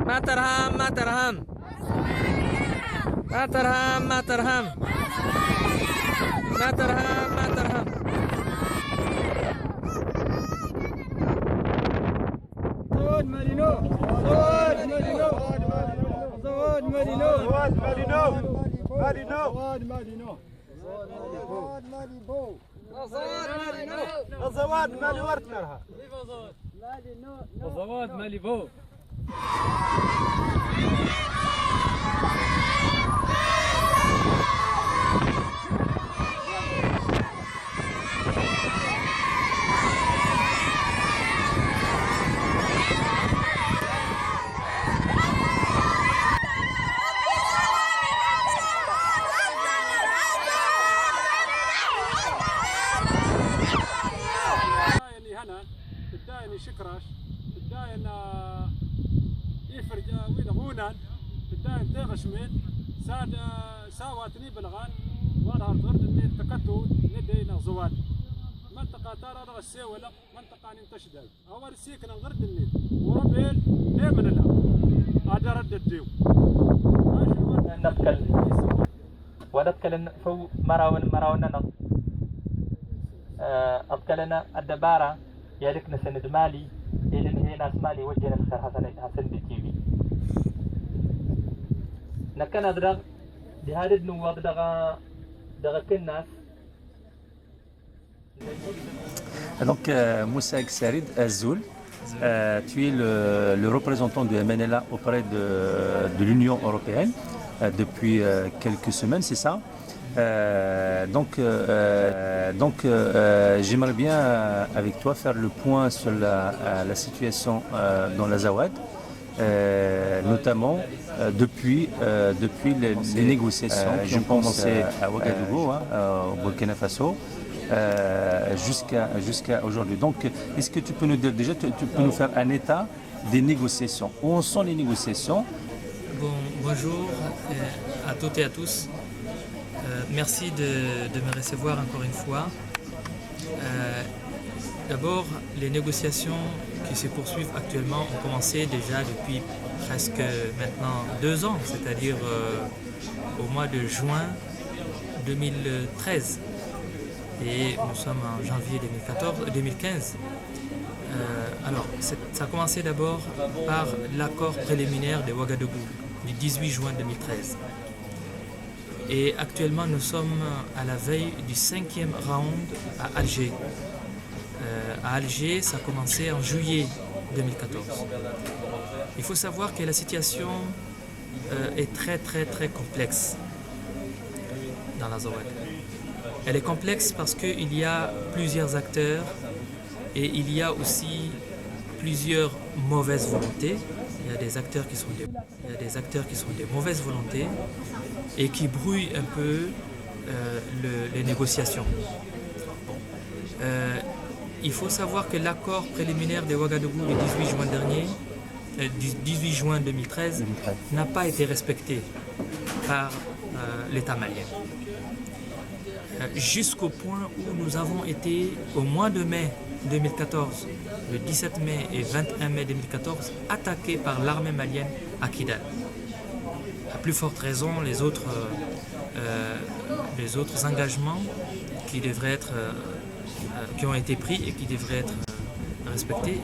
ما ترهم ما ترهم ما ترهم ما ترهم ما ترهم ما ترهم زواد مالينو زواد مالينو زواد مالينو زواد مالينو مالينو زواد مالينو زواد مالينو زواد مالي ورد كرها زواد مالي بو شكراش بداية يفرج وين غونان بداية تغش من ساواتني بلغان ورها تغرد اللي تكتو ندينا زوال منطقة ترى رغسي ولا منطقة ننتشدل أول سيكنا غرد النيل وربيل ليه من الله هذا رد الديو نبكل ونبكل فو مراون أبكلنا الدبارة يالك نسند مالي إلى هي ناس مالي وجهنا الخير حسن دي تي في نكنا درغ بهذا النواب دغا كناس. Donc Moussa Sarid Azoul, tu es le représentant de MNLA auprès de l'Union européenne depuis quelques semaines, c'est ça? J'aimerais bien avec toi faire le point sur la situation dans l'Azawad, notamment depuis les négociations qui ont commencé à Ouagadougou, au Burkina Faso, jusqu'à aujourd'hui. Donc, est-ce que tu peux nous dire déjà, tu peux nous faire un état des négociations? Où en sont les négociations? Bonjour à toutes et à tous. Merci de me recevoir encore une fois. D'abord, les négociations qui se poursuivent actuellement ont commencé déjà depuis presque maintenant 2 ans, c'est-à-dire au mois de juin 2013. Et nous sommes en janvier 2015. Alors, ça a commencé d'abord par l'accord préliminaire de Ouagadougou du 18 juin 2013. Et actuellement, nous sommes à la veille du 5e round à Alger. À Alger, ça a commencé en juillet 2014. Il faut savoir que la situation est très complexe dans la Zawad. Elle est complexe parce qu'il y a plusieurs acteurs et il y a aussi plusieurs mauvaises volontés. Il y a des acteurs qui sont des mauvaises volontés et qui brouillent un peu les négociations. Il faut savoir que l'accord préliminaire de Ouagadougou du 18 juin 2013 n'a pas été respecté par l'État malien. Jusqu'au point où nous avons été au mois de mai 2014, le 17 mai et 21 mai 2014, attaqués par l'armée malienne à Kidal. À plus forte raison, les autres engagements qui ont été pris et qui devraient être respectés,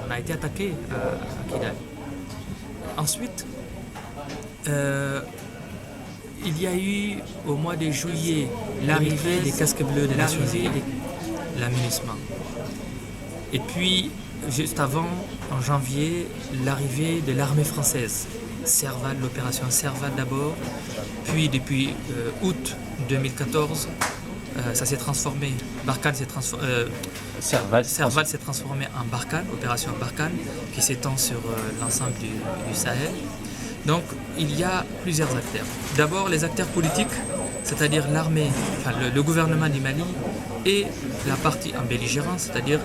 on a été attaqués à Kidal. Ensuite, il y a eu au mois de juillet l'arrivée des casques bleus des Nations Unies, l'amunissement. Et puis, juste avant, en janvier, l'arrivée de l'armée française, Serval, l'opération Serval d'abord, puis depuis août 2014, ça s'est transformé, Serval s'est transformé en Barkhane, opération Barkhane, qui s'étend sur l'ensemble du Sahel. Donc, il y a plusieurs acteurs. D'abord, les acteurs politiques, c'est-à-dire l'armée, le gouvernement du Mali, et la partie en belligérance, c'est-à-dire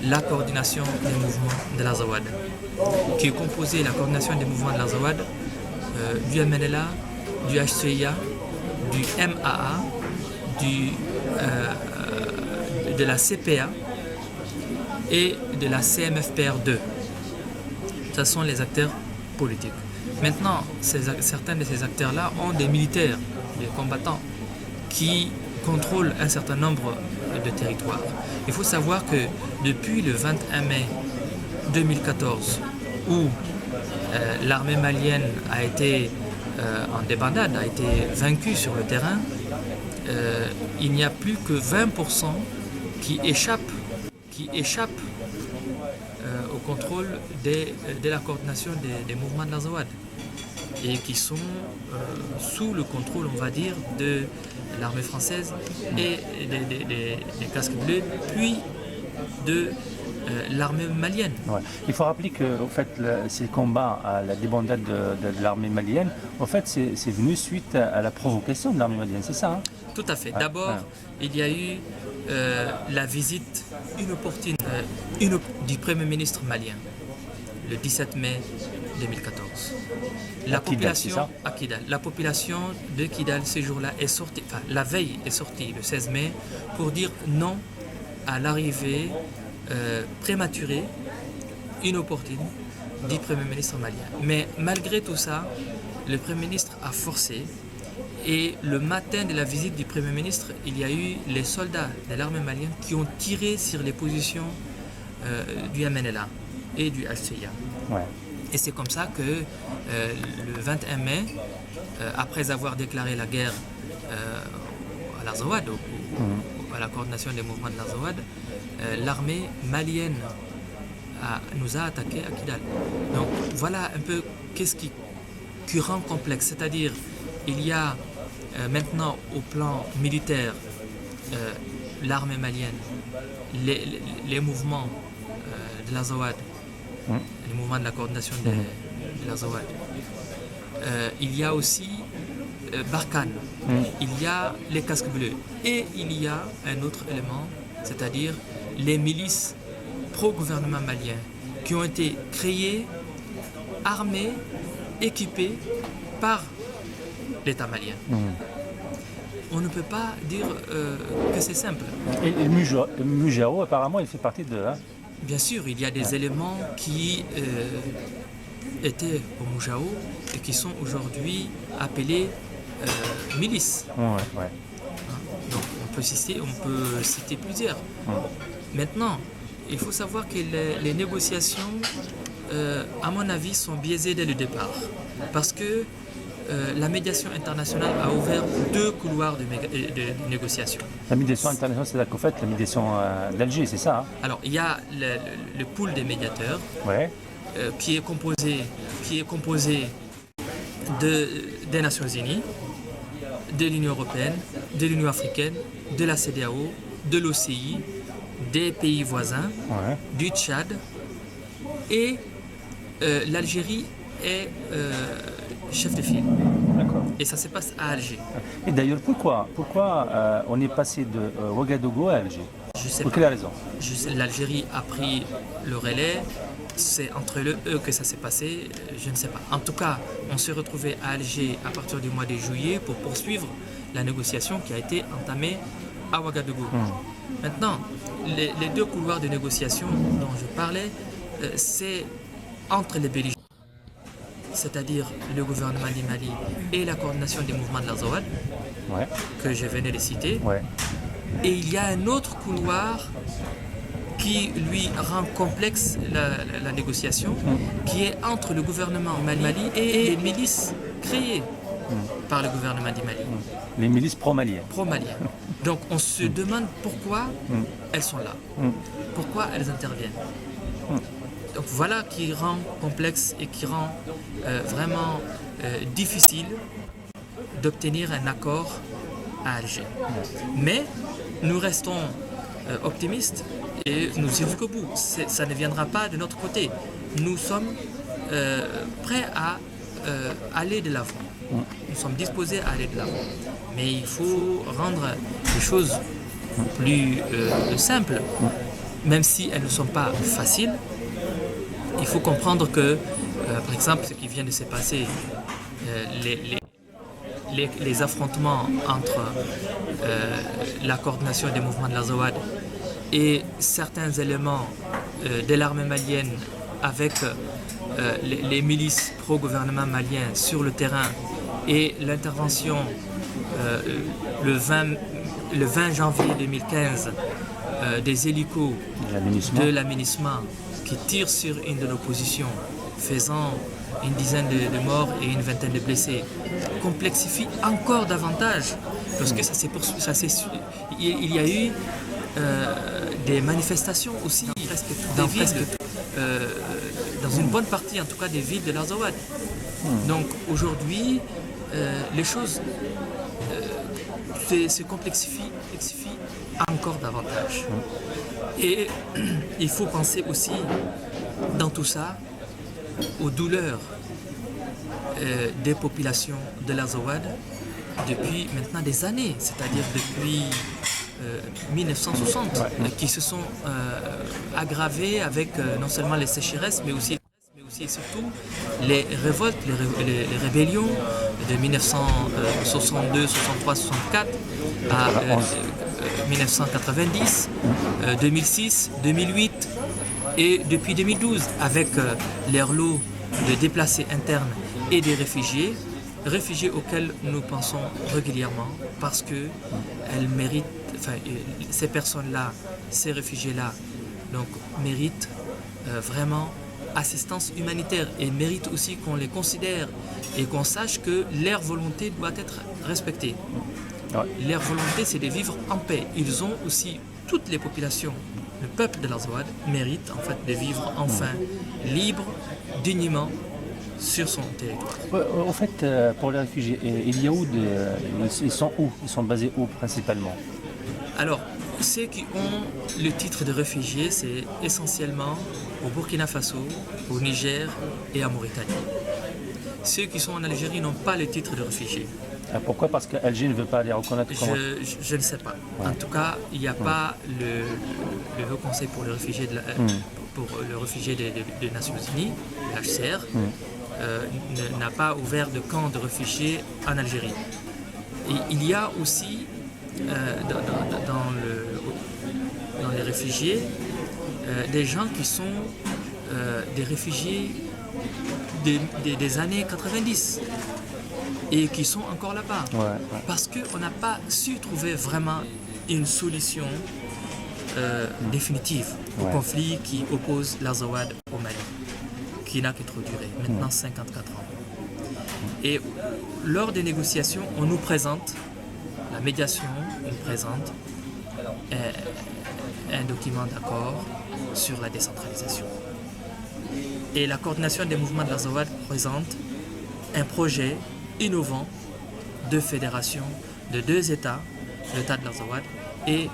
la coordination des mouvements de l'Azawad, qui est composée, la coordination des mouvements de l'Azawad, du MNLA, du HCIA, du MAA, de la CPA et de la CMFPR2. Ce sont les acteurs politique. Maintenant, certains de ces acteurs-là ont des militaires, des combattants, qui contrôlent un certain nombre de territoires. Il faut savoir que depuis le 21 mai 2014, où l'armée malienne a été en débandade, a été vaincue sur le terrain, il n'y a plus que 20% qui échappent au contrôle de la coordination des mouvements de l'Azawad et qui sont sous le contrôle, on va dire, de l'armée française et des casques bleus, puis de l'armée malienne. Ouais. Il faut rappeler que au fait, ces combats à la débandade de l'armée malienne, en fait, c'est venu suite à la provocation de l'armée malienne, c'est ça hein? Tout à fait. D'abord, il y a eu la visite inopportune du Premier ministre malien, le 17 mai 2014. La population à Kidal. La population de Kidal ce jour-là est sortie, enfin la veille est sortie le 16 mai pour dire non à l'arrivée prématurée, inopportune du Premier ministre malien. Mais malgré tout ça, le Premier ministre a forcé. Et le matin de la visite du Premier ministre, il y a eu les soldats de l'armée malienne qui ont tiré sur les positions du MNLA et du HCIA. Ouais. Et c'est comme ça que le 21 mai, après avoir déclaré la guerre à l'Azawad, à la coordination des mouvements de l'Azawad, l'armée malienne nous a attaqués à Kidal. Donc voilà un peu qu'est-ce qui rend complexe, c'est-à-dire il y a maintenant au plan militaire l'armée malienne, les mouvements de l'Azawad, les mouvements de la coordination de l'Azawad. Il y a aussi Barkhane, il y a les casques bleus et il y a un autre élément, c'est-à-dire les milices pro-gouvernement malien qui ont été créées, armées, équipées par l'État malien. On ne peut pas dire que c'est simple. Et le Mujao, apparemment, il fait partie de... Hein? Bien sûr, il y a des éléments qui étaient au Mujao et qui sont aujourd'hui appelés milices. Ouais. Donc on peut citer plusieurs. Maintenant, il faut savoir que les négociations, à mon avis, sont biaisées dès le départ. Parce que la médiation internationale a ouvert 2 couloirs de négociation. La médiation internationale, c'est qu'en fait la médiation d'Alger, c'est ça hein? Alors, il y a le pool des médiateurs qui est composé des Nations Unies, de l'Union européenne, de l'Union africaine, de la CEDEAO, de l'OCI, des pays voisins, du Tchad, et l'Algérie est chef de file. D'accord. Et ça se passe à Alger. Et d'ailleurs, pourquoi on est passé de Ouagadougou à Alger? Je sais Pour pas. quelle raison? L'Algérie a pris le relais. C'est entre eux que ça s'est passé. Je ne sais pas. En tout cas, on s'est retrouvé à Alger à partir du mois de juillet pour poursuivre la négociation qui a été entamée à Ouagadougou. Maintenant, les 2 couloirs de négociation dont je parlais, c'est entre les belligérants, c'est-à-dire le gouvernement du Mali et la coordination des mouvements de l'Azawad, que je venais de citer. Et il y a un autre couloir qui lui rend complexe la négociation, qui est entre le gouvernement Mali et les milices créées par le gouvernement du Mali. Les milices pro-maliennes. Pro-maliennes. Donc on se demande pourquoi elles sont là, pourquoi elles interviennent. Donc voilà qui rend complexe et qui rend vraiment difficile d'obtenir un accord à Alger. Mais nous restons optimistes et nous irons jusqu'au bout. Ça ne viendra pas de notre côté. Nous sommes prêts à aller de l'avant. Nous sommes disposés à aller de l'avant. Mais il faut rendre les choses plus simples, même si elles ne sont pas faciles. Il faut comprendre que, par exemple, ce qui vient de se passer, les affrontements entre la coordination des mouvements de l'Azawad et certains éléments de l'armée malienne avec les milices pro-gouvernement maliens sur le terrain et l'intervention le 20 janvier 2015 des hélicos de l'aménagement qui tirent sur une de nos positions, faisant une dizaine de morts et une vingtaine de blessés, complexifie encore davantage, parce que il y a eu des manifestations aussi dans une bonne partie en tout cas des villes de l'Azawad. Donc aujourd'hui, les choses se complexifient encore davantage. Et il faut penser aussi dans tout ça aux douleurs des populations de l'Azawad depuis maintenant des années, c'est-à-dire depuis 1960, qui se sont aggravées avec non seulement les sécheresses, mais aussi et surtout les révoltes, les rébellions de 1962, 63, 64 à 1990, 2006, 2008 et depuis 2012 avec leur lot de déplacés internes et des réfugiés auxquels nous pensons régulièrement parce que elles méritent, ces personnes-là, ces réfugiés-là, donc méritent vraiment assistance humanitaire et méritent aussi qu'on les considère et qu'on sache que leur volonté doit être respectée. Leur volonté, c'est de vivre en paix. Ils ont aussi, toutes les populations, le peuple de l'Azawad mérite en fait de vivre enfin libre, dignement sur son territoire. En fait, pour les réfugiés, il y a où ils sont où? Ils sont basés où principalement? Alors, ceux qui ont le titre de réfugié, c'est essentiellement au Burkina Faso, au Niger et en Mauritanie. Ceux qui sont en Algérie n'ont pas le titre de réfugié. Pourquoi? Parce qu'Alger ne veut pas les reconnaître comme... Je ne sais pas. En tout cas, il n'y a pas le Haut Conseil pour les réfugiés des Nations Unies, l'HCR, n'a pas ouvert de camp de réfugiés en Algérie. Et il y a aussi dans les réfugiés des gens qui sont des réfugiés des années 90 et qui sont encore là-bas parce qu'on n'a pas su trouver vraiment une solution définitive au conflit qui oppose l'Azawad au Mali, qui n'a que trop duré, maintenant 54 ans. Et lors des négociations, on nous présente, la médiation nous présente un document d'accord sur la décentralisation. Et la coordination des mouvements de l'Azawad présente un projet innovant de fédération de deux États, l'État de l'Azawad et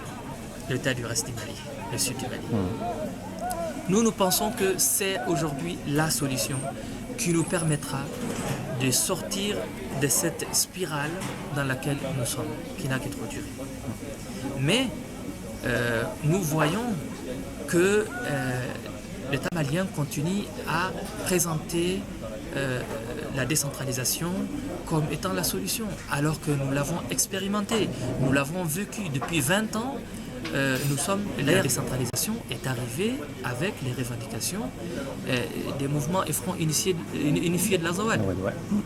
l'État du reste du Mali, le sud du Mali. Nous pensons que c'est aujourd'hui la solution qui nous permettra de sortir de cette spirale dans laquelle nous sommes, qui n'a que trop duré. Mais nous voyons que l'État malien continue à présenter la décentralisation comme étant la solution, alors que nous l'avons expérimenté, nous l'avons vécu depuis 20 ans. La décentralisation est arrivée avec les revendications des mouvements et fronts unifiés de l'Azawad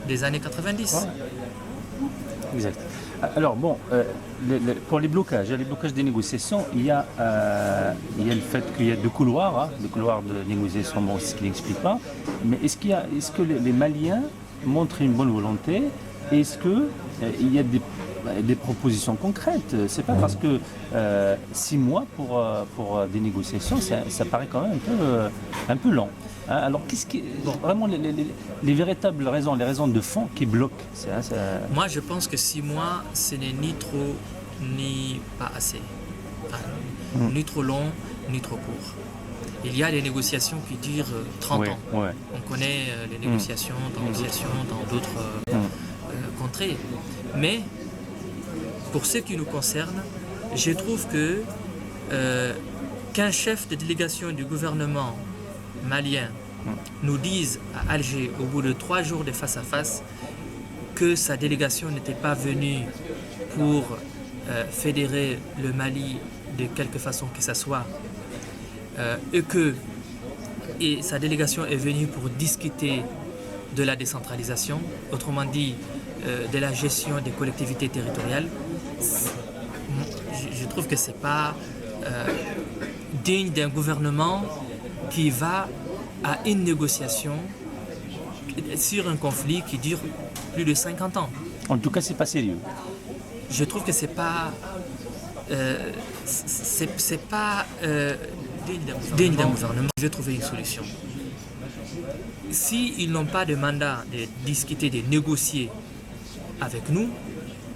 des années 90. Exact. Alors bon, pour les blocages des négociations, il y a le fait qu'il y a deux couloirs de négociation, bon, c'est ce qui n'explique pas. Mais est-ce que les Maliens montrent une bonne volonté? Est-ce qu'il y a des propositions concrètes? C'est pas parce que 6 mois pour des négociations, ça paraît quand même un peu lent. Hein? Alors qu'est-ce qui vraiment les véritables raisons, les raisons de fond qui bloquent? Moi je pense que 6 mois ce n'est ni trop ni pas assez. Ni trop long, ni trop court. Il y a des négociations qui durent 30 ans. On connaît les négociations dans d'autres contrées. Mais pour ce qui nous concerne, je trouve que qu'un chef de délégation du gouvernement malien nous dise à Alger, au bout de 3 jours de face-à-face, que sa délégation n'était pas venue pour fédérer le Mali de quelque façon que ce soit, et que et sa délégation est venue pour discuter de la décentralisation, autrement dit de la gestion des collectivités territoriales. Je trouve que ce n'est pas digne d'un gouvernement qui va à une négociation sur un conflit qui dure plus de 50 ans. En tout cas, c'est pas sérieux. Je trouve que c'est pas digne d'un gouvernement qui veut trouver une solution. S'ils n'ont pas de mandat de discuter, de négocier avec nous,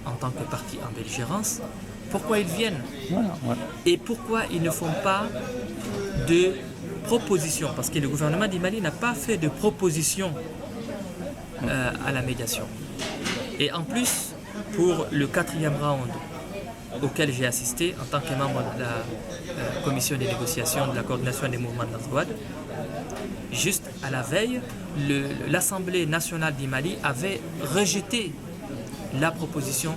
en tant que parti en belligérance, pourquoi ils viennent? Voilà, voilà. Et pourquoi ils ne font pas de propositions? Parce que le gouvernement du Mali n'a pas fait de proposition à la médiation. Et en plus, pour le 4e round auquel j'ai assisté en tant que membre de la commission des négociations de la coordination des mouvements de Nazouad, juste à la veille, l'Assemblée nationale du Mali avait rejeté la proposition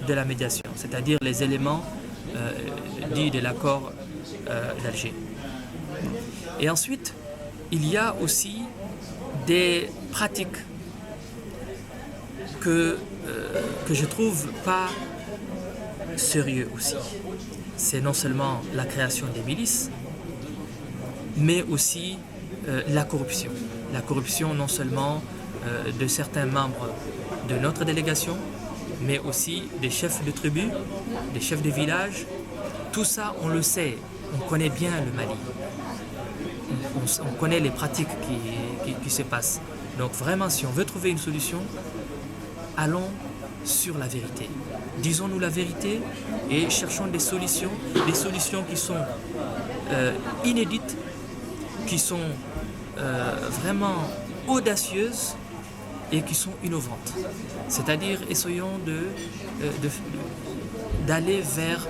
de la médiation, c'est-à-dire les éléments dits de l'accord d'Alger. Et ensuite, il y a aussi des pratiques que je trouve pas sérieux aussi. C'est non seulement la création des milices, mais aussi la corruption. La corruption non seulement de certains membres de notre délégation, mais aussi des chefs de tribu, des chefs de village. Tout ça, on le sait, on connaît bien le Mali. On connaît les pratiques qui se passent. Donc vraiment, si on veut trouver une solution, allons sur la vérité. Disons-nous la vérité et cherchons des solutions qui sont inédites, qui sont vraiment audacieuses et qui sont innovantes. C'est-à-dire, essayons d'aller vers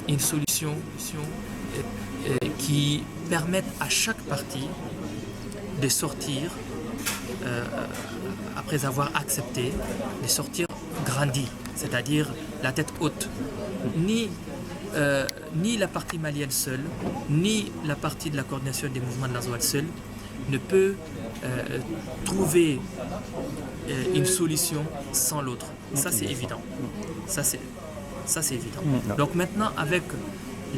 une solution qui permette à chaque parti de sortir, après avoir accepté, de sortir grandi, c'est-à-dire la tête haute. Ni la partie malienne seule, ni la partie de la coordination des mouvements de Nazouad seule ne peut trouver une solution sans l'autre. Ça, c'est évident. Ça, c'est évident. Donc maintenant, avec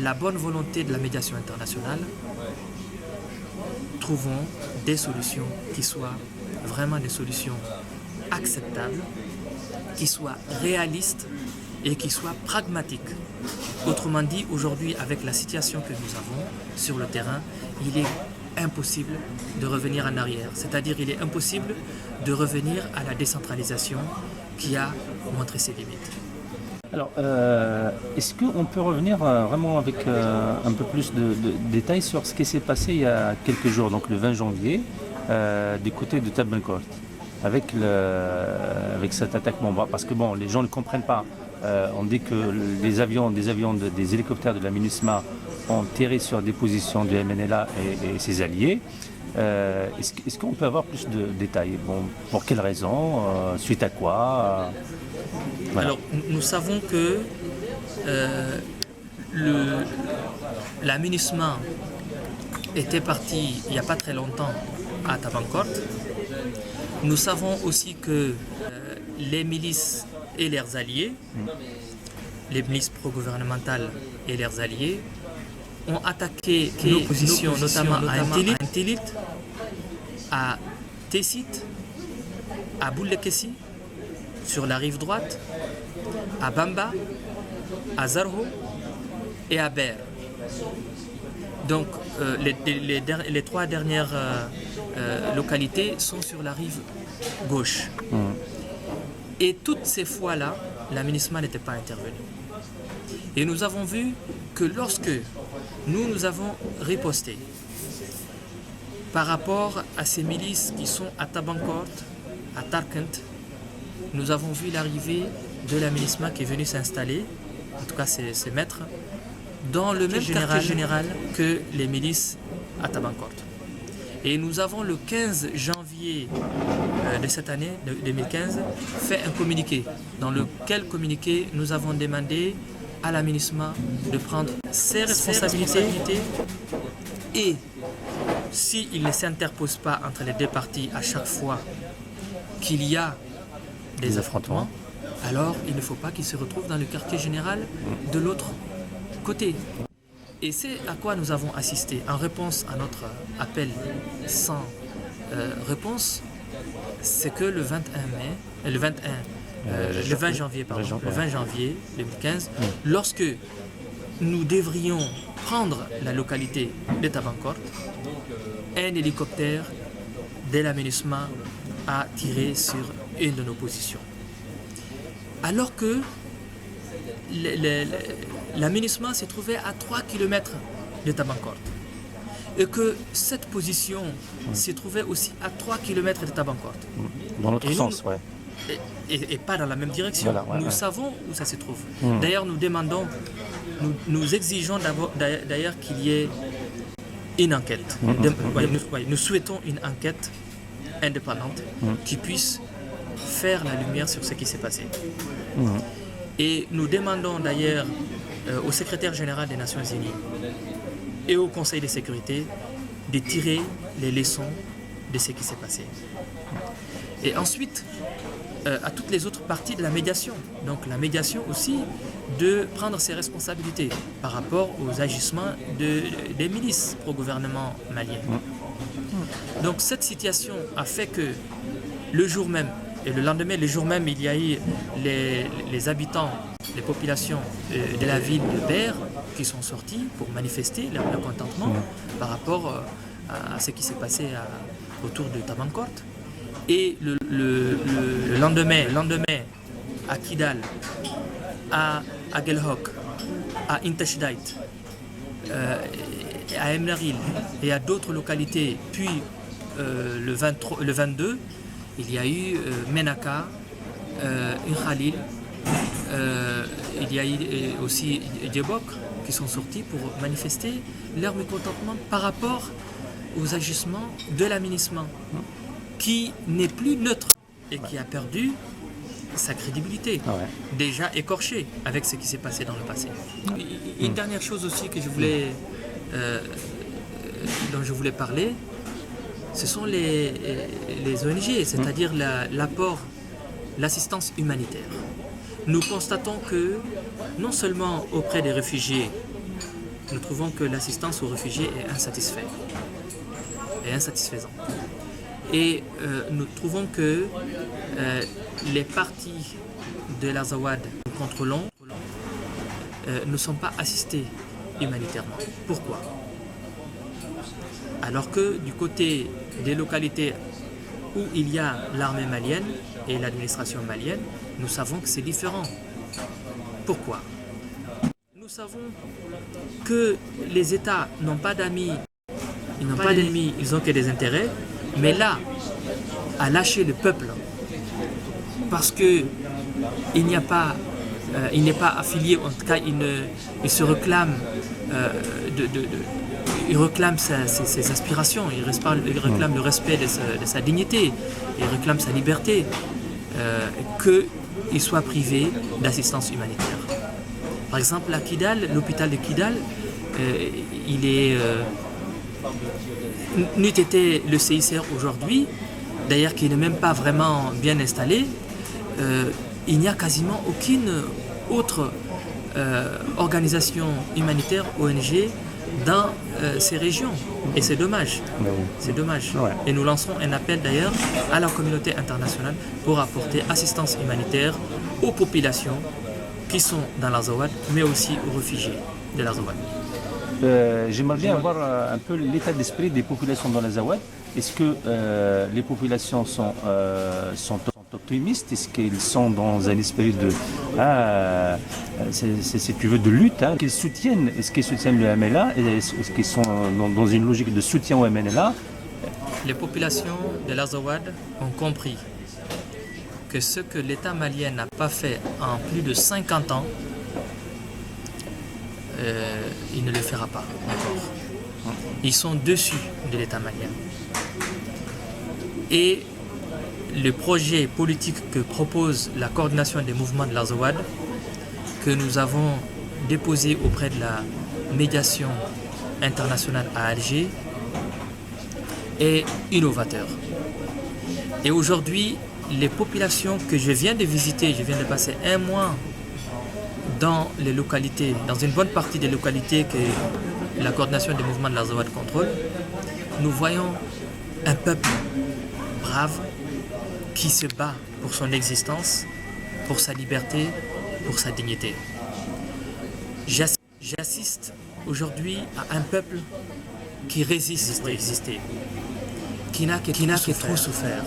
la bonne volonté de la médiation internationale, trouvons des solutions qui soient vraiment des solutions acceptables, qui soient réalistes et qui soient pragmatiques. Autrement dit, aujourd'hui, avec la situation que nous avons sur le terrain, il est impossible de revenir en arrière. C'est-à-dire, il est impossible de revenir à la décentralisation qui a montré ses limites. Alors, est-ce qu'on peut revenir vraiment avec un peu plus de détails sur ce qui s'est passé il y a quelques jours, donc le 20 janvier, du côté de Tabankort, avec cette attaque bombe? Parce que bon, les gens ne comprennent pas. On dit que des hélicoptères de la MINUSMA ont tiré sur des positions du MNLA et ses alliés. Est-ce qu'on peut avoir plus de détails? Bon, pour quelles raisons? Suite à quoi? Voilà. Alors, nous savons que la MINUSMA était partie il n'y a pas très longtemps à Tabankort. Nous savons aussi que les milices et leurs alliés, les milices pro-gouvernementales et leurs alliés, ont attaqué nos positions, notamment à Intilit, à Tessit, à Boulekessi, sur la rive droite, à Bamba, à Zarho et à Ber. Donc les 3 dernières localités sont sur la rive gauche. Et toutes ces fois-là, la MINUSMA n'était pas intervenue. Et nous avons vu que lorsque nous avons riposté par rapport à ces milices qui sont à Tabankort, à Tarkent, nous avons vu l'arrivée de la MINUSMA qui est venue s'installer, en tout cas ses maîtres, dans le même quartier général que les milices à Tabankort. Et nous avons le 15 janvier de cette année, 2015, fait un communiqué, dans lequel communiqué nous avons demandé à la MINUSMA de prendre ses responsabilités et s'il ne s'interpose pas entre les deux parties à chaque fois qu'il y a des affrontements, alors il ne faut pas qu'il se retrouve dans le quartier général de l'autre côté. Et c'est à quoi nous avons assisté en réponse à notre appel sans réponse, c'est que le 20 janvier 2015, lorsque nous devrions prendre la localité de Tabankort, un hélicoptère de l'aménagement a tiré sur une de nos positions. Alors que l'aménagement se trouvait à 3 km de Tabankort et que cette position se trouvait aussi à 3 km de Tabankort. Dans l'autre sens, ouais. Et pas dans la même direction. Voilà, nous savons où ça se trouve. D'ailleurs, nous demandons, nous exigeons d'ailleurs qu'il y ait une enquête. Nous souhaitons une enquête indépendante qui puisse faire la lumière sur ce qui s'est passé. Et nous demandons d'ailleurs au secrétaire général des Nations Unies et au Conseil de sécurité de tirer les leçons de ce qui s'est passé. Et ensuite, à toutes les autres parties de la médiation. Donc la médiation aussi de prendre ses responsabilités par rapport aux agissements des milices pro-gouvernement malien. Donc cette situation a fait que le jour même, et le lendemain, le jour même, il y a eu les habitants, les populations de la ville de Ber qui sont sortis pour manifester leur mécontentement par rapport à ce qui s'est passé autour de Tabankort. Et le lendemain, à Kidal, à Gelhok, à Intashidait, à Emneril et à d'autres localités, puis le 22, il y a eu Menaka, Khalil, il y a eu aussi Djebok qui sont sortis pour manifester leur mécontentement par rapport aux agissements de l'aménagement, qui n'est plus neutre et qui a perdu sa crédibilité, déjà écorchée avec ce qui s'est passé dans le passé. Une dernière chose aussi que je voulais, dont je voulais parler, ce sont les ONG, c'est-à-dire l'apport, l'assistance humanitaire. Nous constatons que non seulement auprès des réfugiés, nous trouvons que l'assistance aux réfugiés est insatisfaisante. Et nous trouvons que les parties de l'Azawad que nous contrôlons ne sont pas assistées humanitairement. Pourquoi? Alors que du côté des localités où il y a l'armée malienne et l'administration malienne, nous savons que c'est différent. Pourquoi? Nous savons que les États n'ont pas d'amis, ils n'ont pas d'ennemis, ils n'ont que des intérêts. Mais là, à lâcher le peuple, parce qu'il n'est pas affilié, en tout cas il se réclame, il réclame ses aspirations, il réclame le respect de sa dignité, il réclame sa liberté, qu'il soit privé d'assistance humanitaire. Par exemple, à Kidal, l'hôpital de Kidal, il est... n'eût été le CICR aujourd'hui, d'ailleurs qui n'est même pas vraiment bien installé, il n'y a quasiment aucune autre organisation humanitaire, ONG, dans ces régions. Et c'est dommage. C'est dommage. Et nous lancerons un appel d'ailleurs à la communauté internationale pour apporter assistance humanitaire aux populations qui sont dans l'Azawad, mais aussi aux réfugiés de l'Azawad. J'aimerais bien avoir un peu l'état d'esprit des populations dans l'Azawad. Est-ce que les populations sont optimistes? Est-ce qu'ils sont dans un esprit de, si tu veux, de lutte, qu'ils soutiennent? Est-ce qu'ils soutiennent le MLA? Est-ce qu'ils sont dans une logique de soutien au MLA? Les populations de l'Azawad ont compris que ce que l'État malien n'a pas fait en plus de 50 ans, il ne le fera pas encore. Ils sont dessus de l'État malien. Et le projet politique que propose la coordination des mouvements de l'Azawad, que nous avons déposé auprès de la médiation internationale à Alger, et innovateur. Et aujourd'hui, les populations que je viens de visiter, je viens de passer un mois dans les localités, dans une bonne partie des localités que la coordination des mouvements de l'Azawad contrôle, nous voyons un peuple brave qui se bat pour son existence, pour sa liberté, pour sa dignité. J'assiste aujourd'hui à un peuple qui résiste pour exister, qui n'a que trop souffert.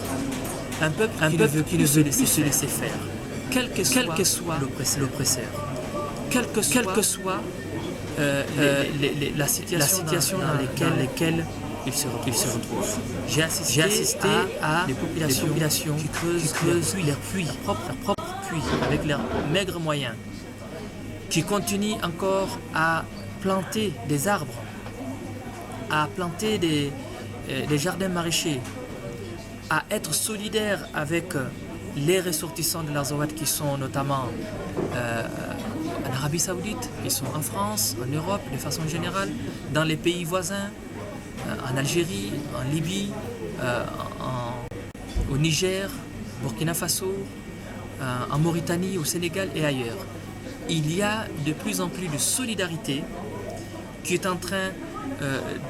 Un peuple qui ne veut plus se laisser faire, quel que soit l'oppresseur, quelle que soit la situation dans laquelle il se retrouve. J'ai assisté à des populations qui creusent leur propre puits avec leurs maigres moyens, qui continuent encore à planter des arbres, à planter des jardins maraîchers, à être solidaires avec les ressortissants de l'Azawad qui sont notamment en Arabie Saoudite, qui sont en France, en Europe de façon générale, dans les pays voisins, en Algérie, en Libye, au Niger, Burkina Faso, en Mauritanie, au Sénégal et ailleurs. Il y a de plus en plus de solidarité qui est en train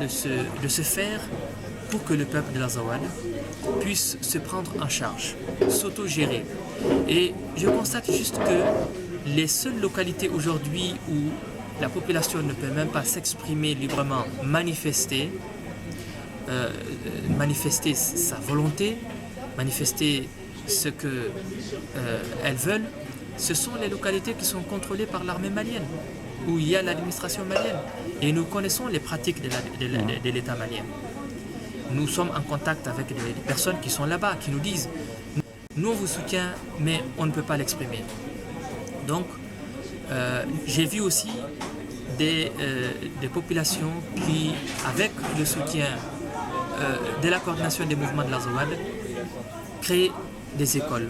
de se faire pour que le peuple de l'Azawad puisse se prendre en charge, s'auto-gérer. Et je constate juste que les seules localités aujourd'hui où la population ne peut même pas s'exprimer librement, manifester sa volonté, manifester ce qu'elles veulent, ce sont les localités qui sont contrôlées par l'armée malienne, où il y a l'administration malienne. Et nous connaissons les pratiques de l'État malien. Nous sommes en contact avec des personnes qui sont là-bas, qui nous disent « Nous, on vous soutient, mais on ne peut pas l'exprimer. » Donc, j'ai vu aussi des populations qui, avec le soutien de la coordination des mouvements de l'Azawad, créent des écoles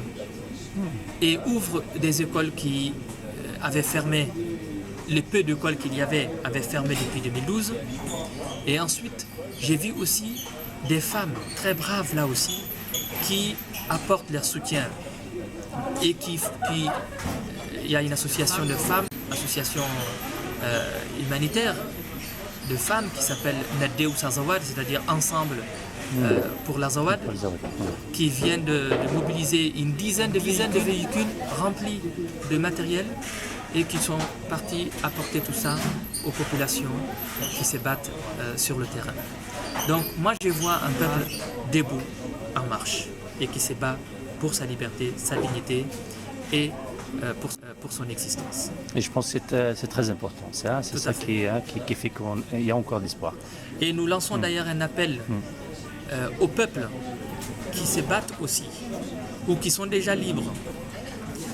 et ouvrent des écoles qui avaient fermé, les peu d'écoles qu'il y avait avaient fermé depuis 2012. Et ensuite, j'ai vu aussi des femmes très braves là aussi qui apportent leur soutien et il y a une association de femmes, association humanitaire de femmes qui s'appelle Naddeous Azawad, c'est-à-dire Ensemble pour l'Azawad, qui viennent de mobiliser une dizaine de véhicules remplis de matériel et qui sont partis apporter tout ça aux populations qui se battent sur le terrain. Donc moi je vois un peuple debout, en marche, et qui se bat pour sa liberté, sa dignité et pour son existence. Et je pense que c'est très important. C'est ça qui fait qu'il y a encore d'espoir. Et nous lançons d'ailleurs un appel aux peuples qui se battent aussi, ou qui sont déjà libres,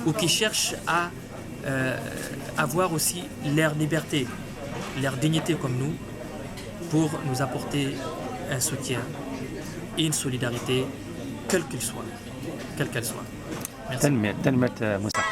ou qui cherchent à avoir aussi leur liberté, leur dignité comme nous, pour nous apporter un soutien et une solidarité, quelle qu'elle soit. Merci. Tanmet Moussa.